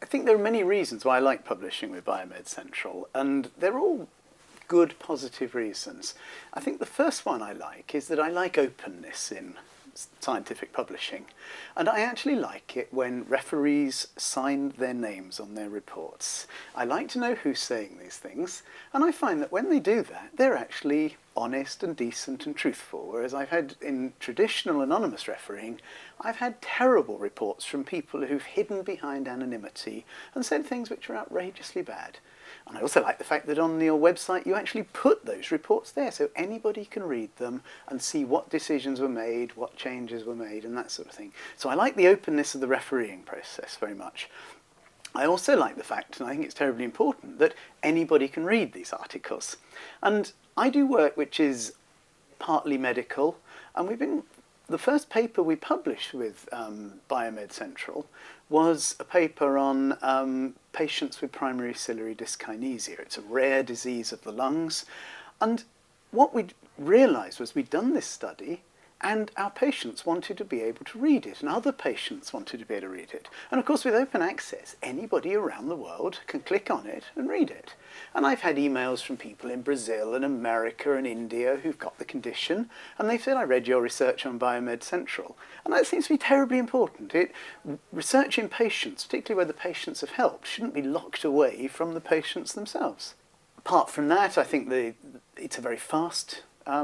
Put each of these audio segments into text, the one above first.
think there are many reasons why I like publishing with Biomed Central, and they're all good, positive reasons. I think the first one I like is that I like openness in scientific publishing, and I actually like it when referees sign their names on their reports. I like to know who's saying these things, and I find that when they do that, they're actually honest and decent and truthful, whereas I've had, in traditional anonymous refereeing, I've had terrible reports from people who've hidden behind anonymity and said things which are outrageously bad. And I also like the fact that on your website you actually put those reports there so anybody can read them and see what decisions were made, what changes were made, and that sort of thing. So I like the openness of the refereeing process very much. I also like the fact, and I think it's terribly important, that anybody can read these articles. And I do work which is partly medical, and the first paper we published with Biomed Central was a paper on patients with primary ciliary dyskinesia. It's a rare disease of the lungs. And what we realised was we'd done this study and our patients wanted to be able to read it, and other patients wanted to be able to read it. And of course, with open access, anybody around the world can click on it and read it. And I've had emails from people in Brazil and America and India who've got the condition, and they've said, I read your research on Biomed Central. And that seems to be terribly important. Research in patients, particularly where the patients have helped, shouldn't be locked away from the patients themselves. Apart from that, I think it's a very fast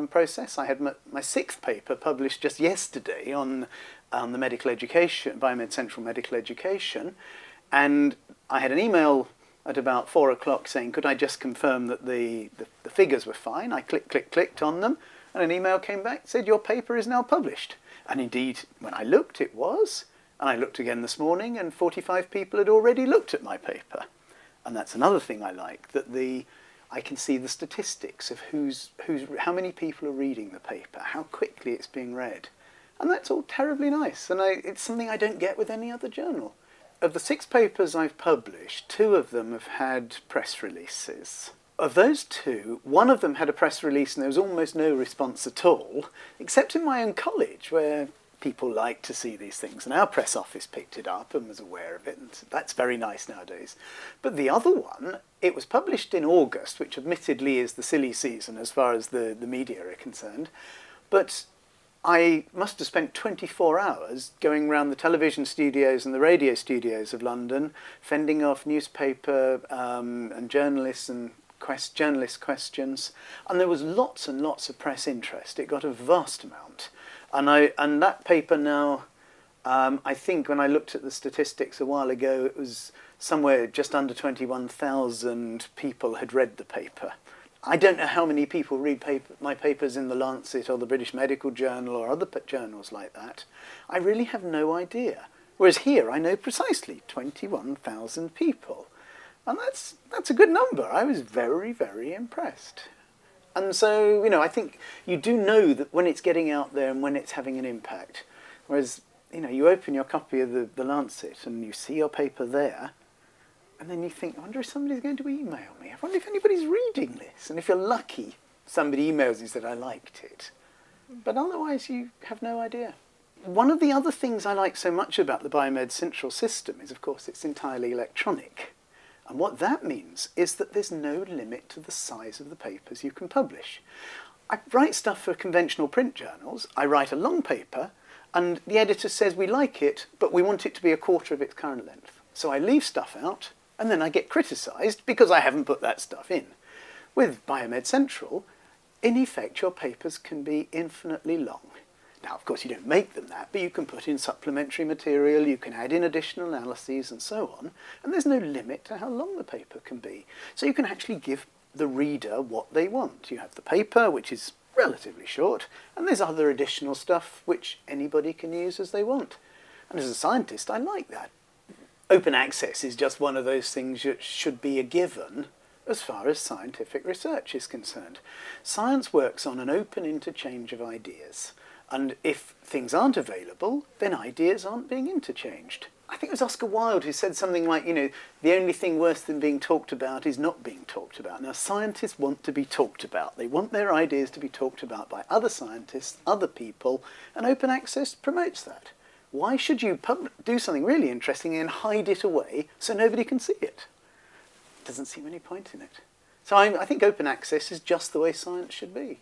process. I had my sixth paper published just yesterday on the medical education, Biomed Central medical education, and I had an email at about 4 o'clock saying, could I just confirm that the figures were fine? I clicked on them, and an email came back that said, your paper is now published. And indeed, when I looked, it was, and I looked again this morning, and 45 people had already looked at my paper. And that's another thing I like, that I can see the statistics of how many people are reading the paper, how quickly it's being read. And that's all terribly nice, and it's something I don't get with any other journal. Of the 6 papers I've published, 2 of them have had press releases. Of those 2, one of them had a press release and there was almost no response at all, except in my own college, where people like to see these things, and our press office picked it up and was aware of it, and that's very nice nowadays. But the other one, it was published in August, which admittedly is the silly season as far as the media are concerned, but I must have spent 24 hours going around the television studios and the radio studios of London, fending off newspaper and journalists and journalist questions, and there was lots and lots of press interest. It got a vast amount. And that paper now, I think when I looked at the statistics a while ago, it was somewhere just under 21,000 people had read the paper. I don't know how many people read my papers in The Lancet or the British Medical Journal or other journals like that. I really have no idea. Whereas here I know precisely 21,000 people. And that's a good number. I was very, very impressed. And so, I think you do know that when it's getting out there and when it's having an impact. Whereas, you open your copy of the Lancet and you see your paper there, and then you think, I wonder if somebody's going to email me. I wonder if anybody's reading this. And if you're lucky, somebody emails you and said, I liked it. But otherwise, you have no idea. One of the other things I like so much about the Biomed Central system is, of course, it's entirely electronic. And what that means is that there's no limit to the size of the papers you can publish. I write stuff for conventional print journals. I write a long paper, and the editor says we like it, but we want it to be a quarter of its current length. So I leave stuff out, and then I get criticised because I haven't put that stuff in. With Biomed Central, in effect, your papers can be infinitely long. Now, of course, you don't make them that, but you can put in supplementary material, you can add in additional analyses and so on, and there's no limit to how long the paper can be. So you can actually give the reader what they want. You have the paper, which is relatively short, and there's other additional stuff which anybody can use as they want. And as a scientist, I like that. Open access is just one of those things that should be a given as far as scientific research is concerned. Science works on an open interchange of ideas. And if things aren't available, then ideas aren't being interchanged. I think it was Oscar Wilde who said something like, the only thing worse than being talked about is not being talked about. Now, scientists want to be talked about. They want their ideas to be talked about by other scientists, other people, and open access promotes that. Why should you do something really interesting and hide it away so nobody can see it? Doesn't seem any point in it. So I think open access is just the way science should be.